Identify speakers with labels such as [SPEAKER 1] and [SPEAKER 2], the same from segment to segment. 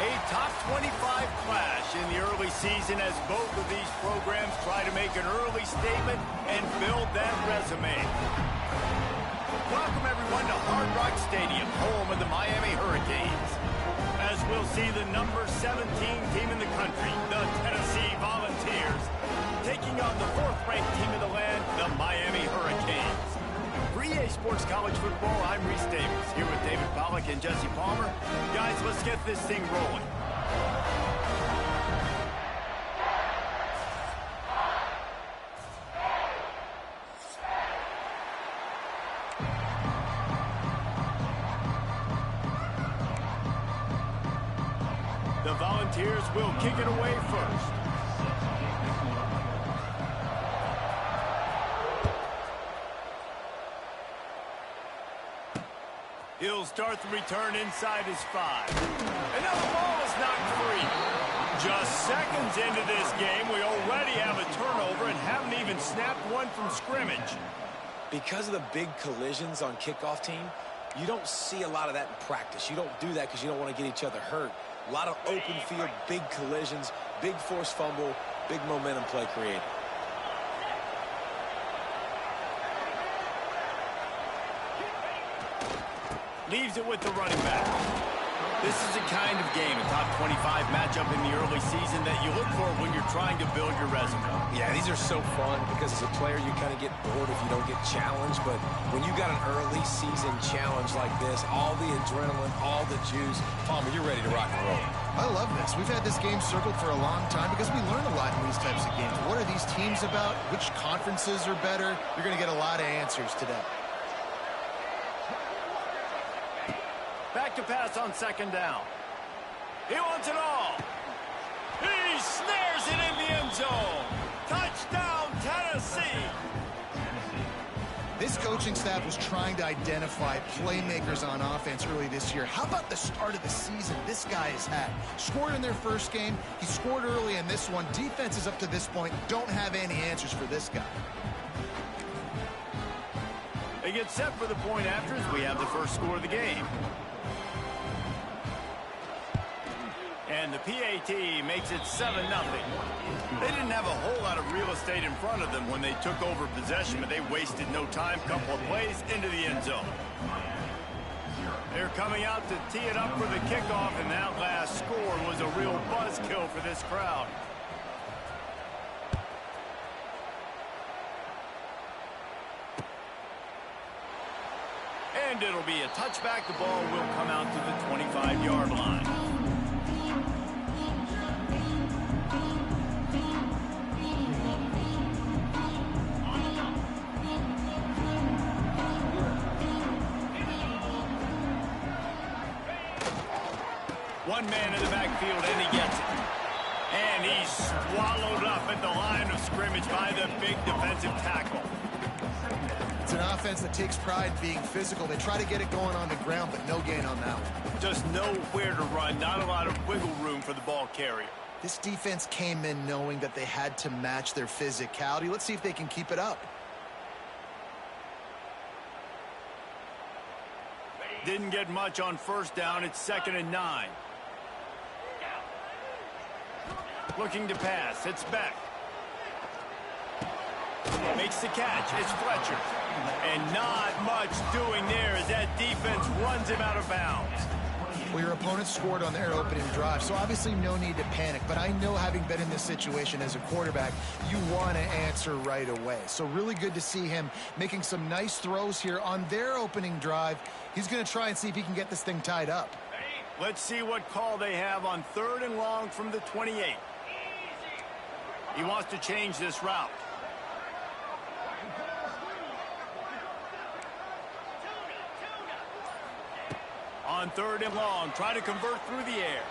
[SPEAKER 1] A top 25 clash in the early season as both of these programs try to make an early statement and build that resume. Welcome, everyone, to Hard Rock Stadium, home of the Miami Hurricanes. As we'll see the number 17 team in the country, the Tennessee Volunteers, taking on the 4th-ranked team in the land, the Miami Hurricanes. For EA Sports College Football, I'm Reese Davis, here with David Pollack and Jesse Palmer. Guys, let's get this thing rolling. The Volunteers will kick it away first. He'll start the return inside his 5. And now the ball is knocked free. Just seconds into this game, we already have a turnover and haven't even snapped one from scrimmage.
[SPEAKER 2] Because of the big collisions on kickoff team, you don't see a lot of that in practice. You don't do that because you don't want to get each other hurt. A lot of open field, big collisions, big forced fumble, big momentum play created.
[SPEAKER 1] Leaves it with the running back. This is the kind of game, a top 25 matchup in the early season that you look for when you're trying to build your resume.
[SPEAKER 2] Yeah, these are so fun because as a player you kind of get bored if you don't get challenged, but when you got an early season challenge like this, all the adrenaline, all the juice, Palmer, you're ready to rock and roll.
[SPEAKER 3] I love this. We've had this game circled for a long time because we learn a lot in these types of games. What are these teams about? Which conferences are better? You're going to get a lot of answers today.
[SPEAKER 1] Back to pass on 2nd down. He wants it all. He snares it in the end zone. Touchdown, Tennessee.
[SPEAKER 3] This coaching staff was trying to identify playmakers on offense early this year. How about the start of the season this guy has had? Scored in their first game. He scored early in this one. Defenses up to this point don't have any answers for this guy.
[SPEAKER 1] They get set for the point after as we have the first score of the game. And the PAT makes it 7-0. They didn't have a whole lot of real estate in front of them when they took over possession, but they wasted no time. Couple of plays into the end zone. They're coming out to tee it up for the kickoff, and that last score was a real buzzkill for this crowd. And it'll be a touchback. The ball will come out to the 25-yard line. One man in the backfield, and he gets it. And he's swallowed up at the line of scrimmage by the big defensive tackle.
[SPEAKER 3] It's an offense that takes pride in being physical. They try to get it going on the ground, but no gain on that one.
[SPEAKER 1] Just nowhere to run, not a lot of wiggle room for the ball carrier.
[SPEAKER 3] This defense came in knowing that they had to match their physicality. Let's see if they can keep it up.
[SPEAKER 1] Didn't get much on 1st down. It's 2nd and 9. Looking to pass. It's Beck. Makes the catch. It's Fletcher. And not much doing there as that defense runs him out of bounds.
[SPEAKER 3] Well, your opponent scored on their opening drive, so obviously no need to panic. But I know, having been in this situation as a quarterback, you want to answer right away. So really good to see him making some nice throws here on their opening drive. He's going to try and see if he can get this thing tied up.
[SPEAKER 1] Let's see what call they have on 3rd and long from the 28. He wants to change this route. On 3rd and long, try to convert through the air.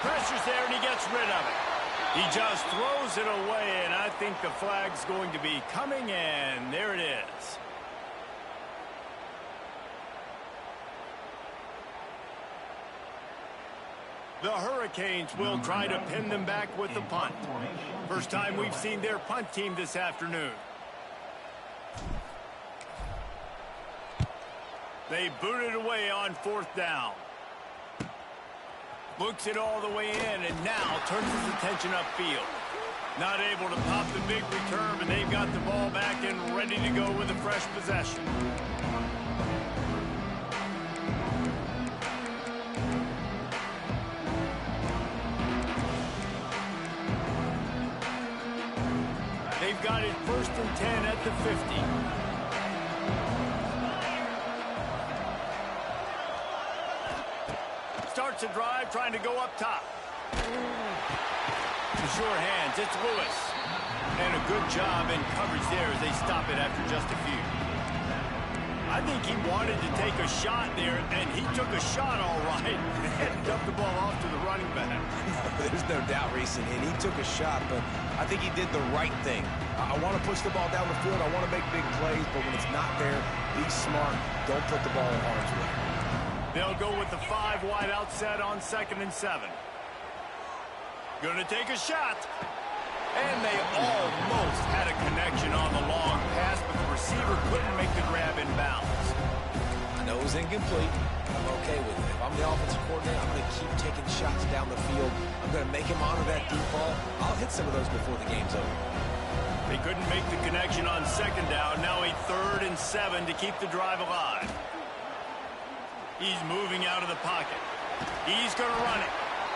[SPEAKER 1] Pressure's there, and he gets rid of it. He just throws it away, and I think the flag's going to be coming, and there it is. The Hurricanes will try to pin them back with the punt. First time we've seen their punt team this afternoon. They boot it away on 4th down. Books it all the way in, and now turns his attention upfield. Not able to pop the big return, but they've got the ball back and ready to go with a fresh possession. They've got it 1st and 10 at the 50. Starts a drive, trying to go up top. To sure hands, it's Lewis. And a good job in coverage there as they stop it after just a few. I think he wanted to take a shot there, and he took a shot all right and dumped the ball off to the running back.
[SPEAKER 2] There's no doubt, Reese, and he took a shot, but I think he did the right thing. I want to push the ball down the field. I want to make big plays, but when it's not there, be smart. Don't put the ball in harm's way.
[SPEAKER 1] They'll go with the 5 wide outset on 2nd and 7. Gonna take a shot. And they almost had a connection on the long pass, but the receiver couldn't make the grab in bounds.
[SPEAKER 2] I know it was incomplete. I'm okay with it. If I'm the offensive coordinator, I'm going to keep taking shots down the field. I'm going to make him honor that deep ball. I'll hit some of those before the game's over.
[SPEAKER 1] They couldn't make the connection on 2nd down. Now a 3rd and 7 to keep the drive alive. He's moving out of the pocket. He's going to run it.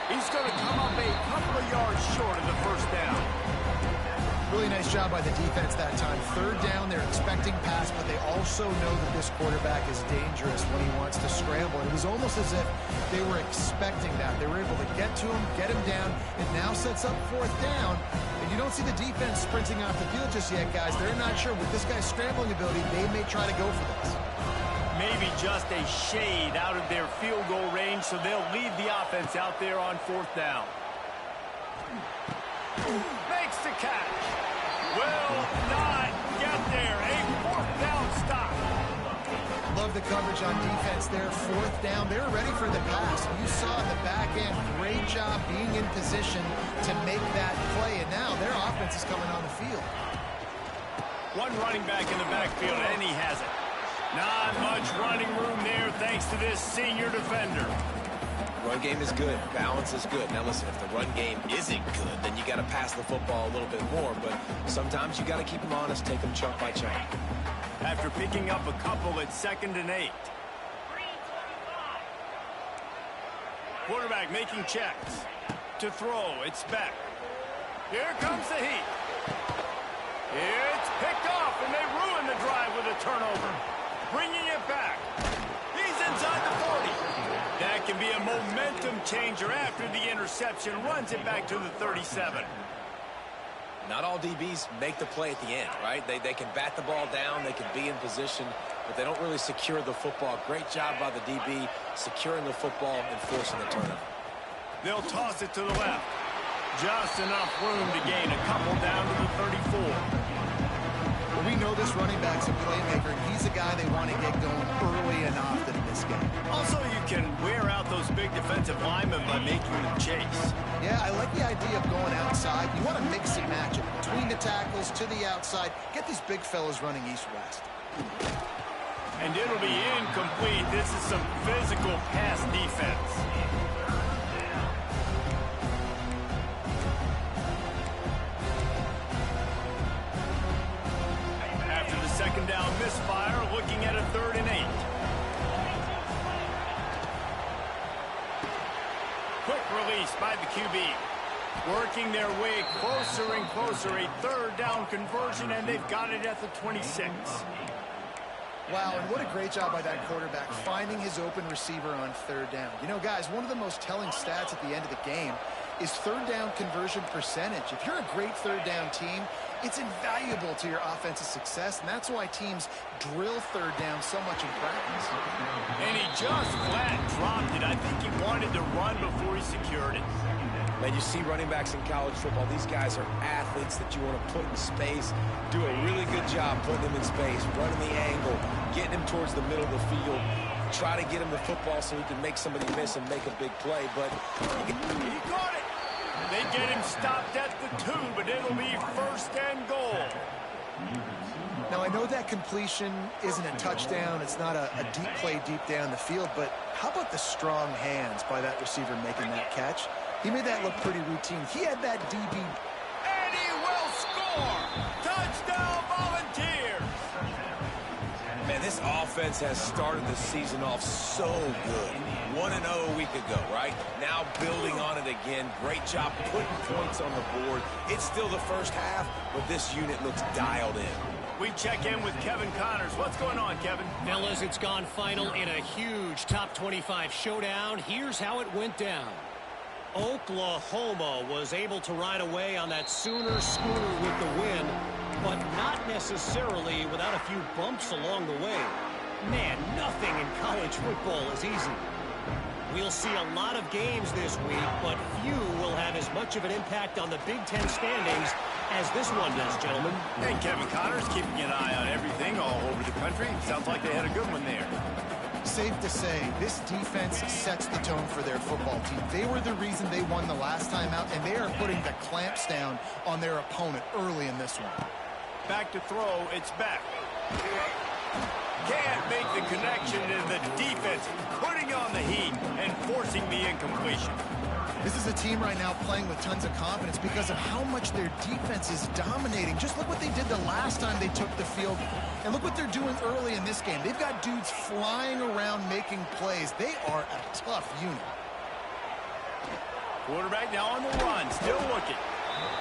[SPEAKER 1] He's going to come up a couple of yards short of the 1st down.
[SPEAKER 3] Really nice job by the defense that time. 3rd down, they're expecting pass, but they also know that this quarterback is dangerous when he wants to scramble. It was almost as if they were expecting that. They were able to get to him, get him down. It now sets up 4th down. And you don't see the defense sprinting off the field just yet, guys. They're not sure. With this guy's scrambling ability, they may try to go for this.
[SPEAKER 1] Maybe just a shade out of their field goal range, so they'll leave the offense out there on 4th down. Makes the catch. Will not get there. A 4th down stop.
[SPEAKER 3] Love the coverage on defense there. 4th down. They're ready for the pass. You saw the back end. Great job being in position to make that play. And now their offense is coming on the field.
[SPEAKER 1] One running back in the backfield, and he has it. Not much running room there thanks to this senior defender.
[SPEAKER 2] Run game is good. Balance is good. Now listen, if the run game isn't good, then you got to pass the football a little bit more. But sometimes you got to keep them honest, take them chunk by chunk.
[SPEAKER 1] After picking up a couple at 2nd and 8. Quarterback making checks. To throw, it's Beck. Here comes the heat. It's picked off, and they ruin the drive with a turnover. Bringing it back. He's inside the 40. That can be a momentum changer after the interception. Runs it back to the 37.
[SPEAKER 2] Not all DBs make the play at the end, right? They can bat the ball down, they can be in position, but they don't really secure the football. Great job by the DB securing the football and forcing the turnover.
[SPEAKER 1] They'll toss it to the left. Just enough room to gain a couple down to the 34.
[SPEAKER 3] Well, we know this running back's a playmaker, and he's a guy they want to get going early and often in this game.
[SPEAKER 1] Also, you can wear out those big defensive linemen by making them chase.
[SPEAKER 3] Yeah, I like the idea of going outside. You want to mix and match it between the tackles to the outside. Get these big fellas running east-west.
[SPEAKER 1] And it'll be incomplete. This is some physical pass defense. After the 2nd down misfire, looking at a 3rd and 8. Quick release by the QB. Working their way closer and closer. A 3rd down conversion, and they've got it at the 26.
[SPEAKER 3] Wow, and what a great job by that quarterback, finding his open receiver on 3rd down. You know, guys, one of the most telling stats at the end of the game is 3rd down conversion percentage. If you're a great 3rd down team, it's invaluable to your offensive success, and that's why teams drill 3rd down so much in practice.
[SPEAKER 1] And he just flat dropped it. I think he wanted to run before he secured it.
[SPEAKER 2] Man, you see running backs in college football, these guys are athletes that you want to put in space, do a really good job putting them in space, running the angle, getting him towards the middle of the field, try to get him the football so he can make somebody miss and make a big play, but
[SPEAKER 1] he got it. They get him stopped at the 2, but it'll be 1st and goal.
[SPEAKER 3] Now, I know that completion isn't a touchdown. It's not a deep play deep down the field, but how about the strong hands by that receiver making that catch? He made that look pretty routine. He had that DB.
[SPEAKER 1] And he will score! Touchdown, Volunteers!
[SPEAKER 2] Man, this offense has started the season off so good. 1-0 a week ago, right? Now building on it again. Great job putting points on the board. It's still the first half, but this unit looks dialed in.
[SPEAKER 1] We check in with Kevin Connors. What's going on, Kevin?
[SPEAKER 4] Fellas, it's gone final in a huge top 25 showdown. Here's how it went down. Oklahoma was able to ride away on that Sooner schooner with the win, but not necessarily without a few bumps along the way. Man, nothing in college football is easy. We'll see a lot of games this week, but few will have as much of an impact on the Big Ten standings as this one does, gentlemen.
[SPEAKER 1] And Kevin Connors keeping an eye on everything all over the country. Sounds like they had a good one there.
[SPEAKER 3] Safe to say, this defense sets the tone for their football team. They were the reason they won the last time out, and they are putting the clamps down on their opponent early in this one.
[SPEAKER 1] Back to throw, it's back. Can't make the connection, and the defense putting on the heat and forcing the incompletion.
[SPEAKER 3] This is a team right now playing with tons of confidence because of how much their defense is dominating. Just look what they did the last time they took the field, and look what they're doing early in this game. They've got dudes flying around making plays. They are a tough unit.
[SPEAKER 1] Quarterback now on the run, still looking.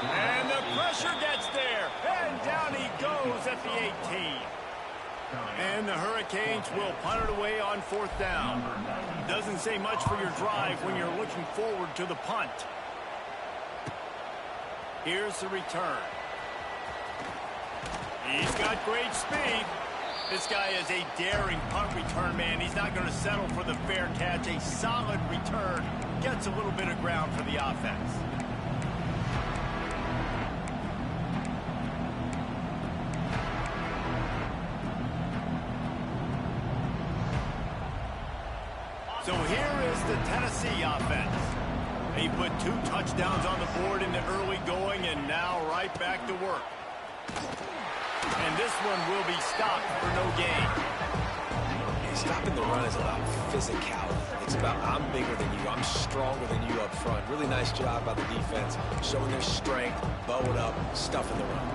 [SPEAKER 1] And the pressure gets there, and down he goes at the 18. And the Hurricanes will punt it away on 4th down. Doesn't say much for your drive when you're looking forward to the punt. Here's the return. He's got great speed. This guy is a daring punt return man. He's not going to settle for the fair catch. A solid return. Gets a little bit of ground for the offense. So here is the Tennessee offense. They put 2 touchdowns on the board in the early going, and now right back to work. And this one will be stopped for no gain.
[SPEAKER 2] Stopping the run is about physicality. It's about I'm bigger than you, I'm stronger than you up front. Really nice job by the defense, showing their strength, bow it up, stuffing the run.